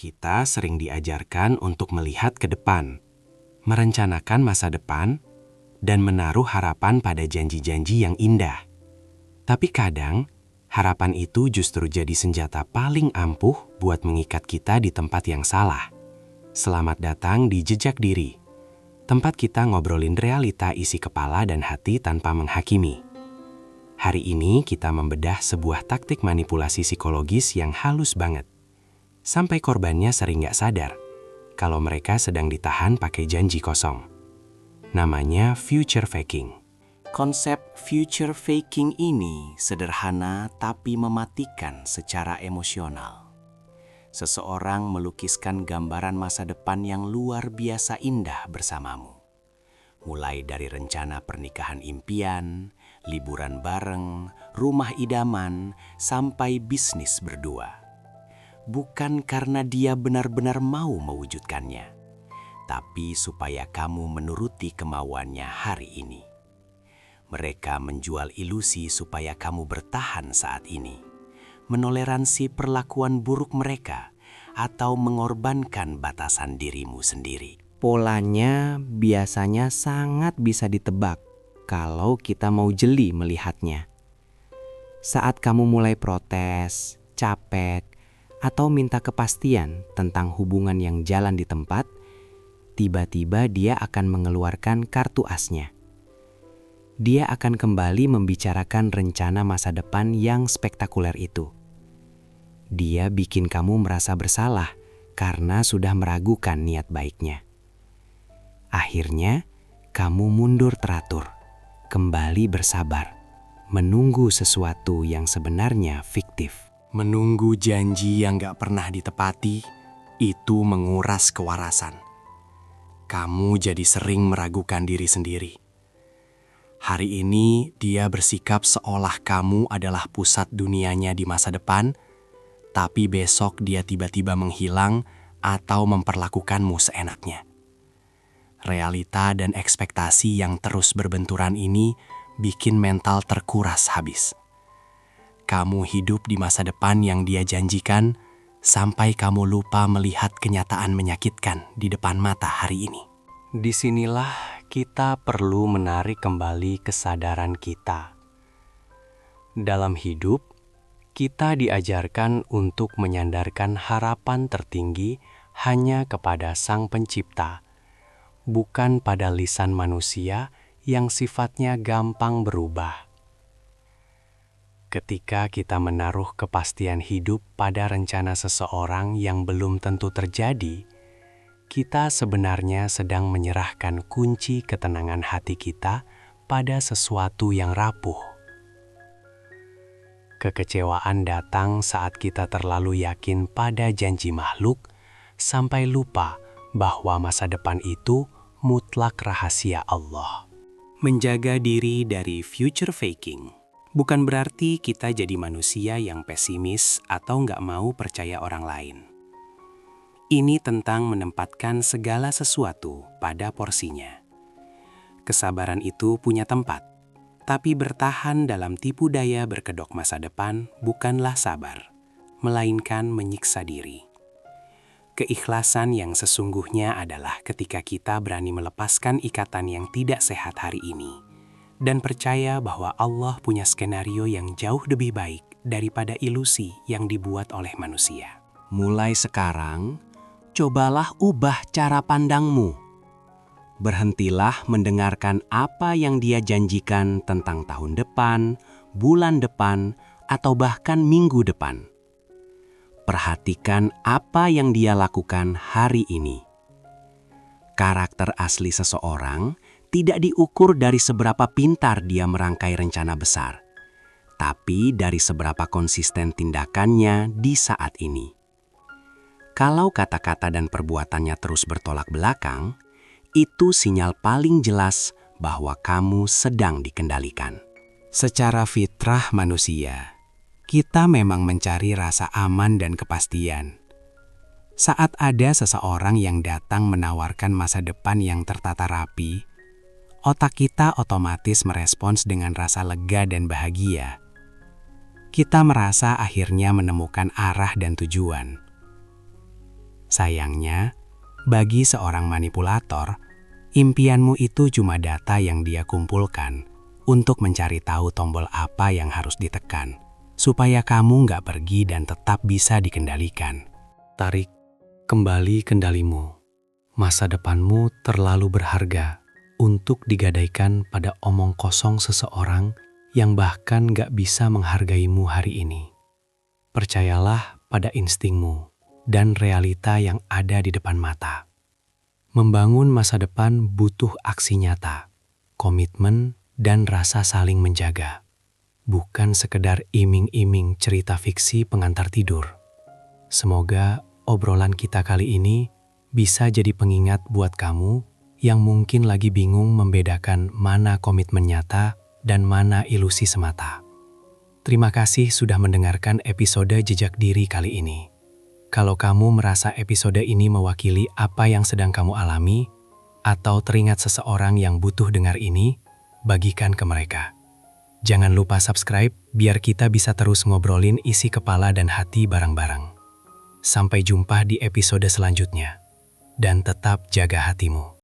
kita sering diajarkan untuk melihat ke depan, merencanakan masa depan, dan menaruh harapan pada janji-janji yang indah. Tapi kadang, harapan itu justru jadi senjata paling ampuh buat mengikat kita di tempat yang salah. Selamat datang di Jejak Diri, tempat kita ngobrolin realita isi kepala dan hati tanpa menghakimi. Hari ini kita membedah sebuah taktik manipulasi psikologis yang halus banget. Sampai korbannya sering gak sadar kalau mereka sedang ditahan pakai janji kosong. Namanya future faking. Konsep future faking ini sederhana tapi mematikan secara emosional. Seseorang melukiskan gambaran masa depan yang luar biasa indah bersamamu. Mulai dari rencana pernikahan impian, liburan bareng, rumah idaman, sampai bisnis berdua. Bukan karena dia benar-benar mau mewujudkannya, tapi supaya kamu menuruti kemauannya hari ini. Mereka menjual ilusi supaya kamu bertahan saat ini, menoleransi perlakuan buruk mereka, atau mengorbankan batasan dirimu sendiri. Polanya biasanya sangat bisa ditebak kalau kita mau jeli melihatnya. Saat kamu mulai protes, capek, atau minta kepastian tentang hubungan yang jalan di tempat, tiba-tiba dia akan mengeluarkan kartu asnya. Dia akan kembali membicarakan rencana masa depan yang spektakuler itu. Dia bikin kamu merasa bersalah karena sudah meragukan niat baiknya. Akhirnya, kamu mundur teratur, kembali bersabar, menunggu sesuatu yang sebenarnya fiktif. Menunggu janji yang gak pernah ditepati, itu menguras kewarasan. Kamu jadi sering meragukan diri sendiri. Hari ini dia bersikap seolah kamu adalah pusat dunianya di masa depan, tapi besok dia tiba-tiba menghilang atau memperlakukanmu seenaknya. Realita dan ekspektasi yang terus berbenturan ini bikin mental terkuras habis. Kamu hidup di masa depan yang dia janjikan sampai kamu lupa melihat kenyataan menyakitkan di depan mata hari ini. Disinilah kita perlu menarik kembali kesadaran kita. Dalam hidup, kita diajarkan untuk menyandarkan harapan tertinggi hanya kepada Sang Pencipta, bukan pada lisan manusia yang sifatnya gampang berubah. Ketika kita menaruh kepastian hidup pada rencana seseorang yang belum tentu terjadi, kita sebenarnya sedang menyerahkan kunci ketenangan hati kita pada sesuatu yang rapuh. Kekecewaan datang saat kita terlalu yakin pada janji makhluk, sampai lupa bahwa masa depan itu mutlak rahasia Allah. Menjaga diri dari future faking bukan berarti kita jadi manusia yang pesimis atau nggak mau percaya orang lain. Ini tentang menempatkan segala sesuatu pada porsinya. Kesabaran itu punya tempat, tapi bertahan dalam tipu daya berkedok masa depan bukanlah sabar, melainkan menyiksa diri. Keikhlasan yang sesungguhnya adalah ketika kita berani melepaskan ikatan yang tidak sehat hari ini, dan percaya bahwa Allah punya skenario yang jauh lebih baik daripada ilusi yang dibuat oleh manusia. Mulai sekarang, cobalah ubah cara pandangmu. Berhentilah mendengarkan apa yang dia janjikan tentang tahun depan, bulan depan, atau bahkan minggu depan. Perhatikan apa yang dia lakukan hari ini. Karakter asli seseorang tidak diukur dari seberapa pintar dia merangkai rencana besar, tapi dari seberapa konsisten tindakannya di saat ini. Kalau kata-kata dan perbuatannya terus bertolak belakang, itu sinyal paling jelas bahwa kamu sedang dikendalikan. Secara fitrah manusia, kita memang mencari rasa aman dan kepastian. Saat ada seseorang yang datang menawarkan masa depan yang tertata rapi, otak kita otomatis merespons dengan rasa lega dan bahagia. Kita merasa akhirnya menemukan arah dan tujuan. Sayangnya, bagi seorang manipulator, impianmu itu cuma data yang dia kumpulkan untuk mencari tahu tombol apa yang harus ditekan, supaya kamu nggak pergi dan tetap bisa dikendalikan. Tarik kembali kendalimu. Masa depanmu terlalu berharga untuk digadaikan pada omong kosong seseorang yang bahkan gak bisa menghargaimu hari ini. Percayalah pada instingmu dan realita yang ada di depan mata. Membangun masa depan butuh aksi nyata, komitmen, dan rasa saling menjaga. Bukan sekedar iming-iming cerita fiksi pengantar tidur. Semoga obrolan kita kali ini bisa jadi pengingat buat kamu yang mungkin lagi bingung membedakan mana komitmen nyata dan mana ilusi semata. Terima kasih sudah mendengarkan episode Jejak Diri kali ini. Kalau kamu merasa episode ini mewakili apa yang sedang kamu alami, atau teringat seseorang yang butuh dengar ini, bagikan ke mereka. Jangan lupa subscribe biar kita bisa terus ngobrolin isi kepala dan hati bareng-bareng. Sampai jumpa di episode selanjutnya. Dan tetap jaga hatimu.